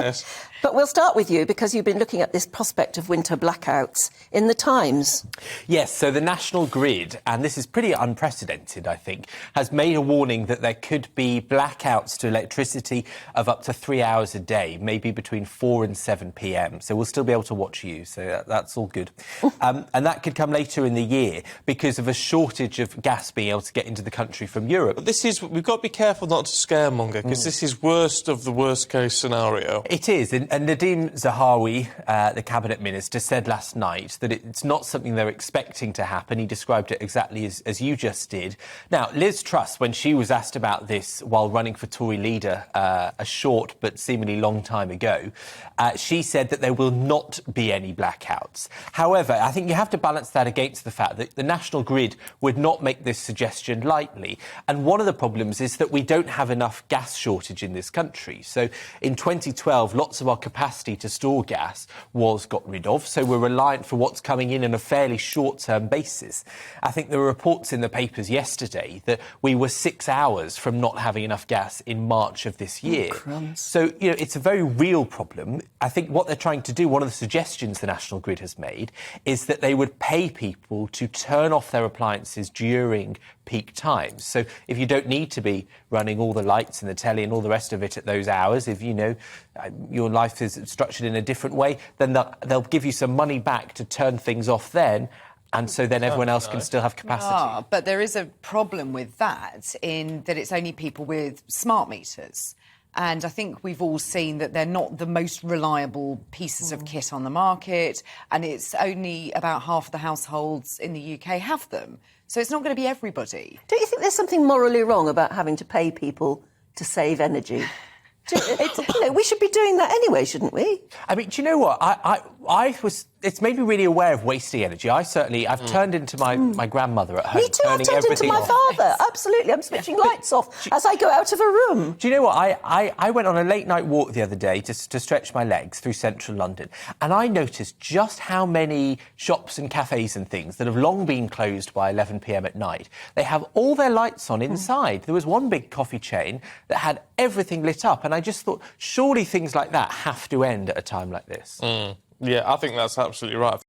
Yes. But we'll start with you, because you've been looking at this prospect of winter blackouts in the Times. Yes, so the National Grid, and this is pretty unprecedented, I think, has made a warning that there could be blackouts to electricity of up to 3 hours a day, maybe between 4 and 7 p.m. So we'll still be able to watch you, so that's all good. And that could come later in the year because of a shortage of gas being able to get into the country from Europe. But we've got to be careful not to scaremonger, because this is worst of the worst-case scenario. It is, and Nadeem Zahawi, the Cabinet Minister, said last night that it's not something they're expecting to happen. He described it exactly as you just did. Now, Liz Truss, when she was asked about this while running for Tory leader a short but seemingly long time ago, she said that there will not be any blackouts. However, I think you have to balance that against the fact that the National Grid would not make this suggestion lightly. And one of the problems is that we don't have enough gas shortage in this country. So in 2012, lots of our capacity to store gas was got rid of, so we're reliant for what's coming in on a fairly short-term basis. I think there were reports in the papers yesterday that we were 6 hours from not having enough gas in March of this year. So, it's a very real problem. I think what they're trying to do, one of the suggestions the National Grid has made, is that they would pay people to turn off their appliances during peak times. So if you don't need to be running all the lights and the telly and all the rest of it at those hours, if your life is structured in a different way, then they'll give you some money back to turn things off then, and so then everyone else can still have capacity. But there is a problem with that, in that it's only people with smart meters. And I think we've all seen that they're not the most reliable pieces of kit on the market, and it's only about half of the households in the UK have them. So it's not going to be everybody. Don't you think there's something morally wrong about having to pay people to save energy? We should be doing that anyway, shouldn't we? I mean, do you know what? It's made me really aware of wasting energy. I've turned into my grandmother at home. Me too, I've turned into my father. Absolutely, I'm switching lights off as I go out of a room. Do you know what? I went on a late-night walk the other day to stretch my legs through central London, and I noticed just how many shops and cafes and things that have long been closed by 11 p.m. at night, they have all their lights on inside. There was one big coffee chain that had everything lit up, and I just thought, surely things like that have to end at a time like this. Yeah, I think that's absolutely right.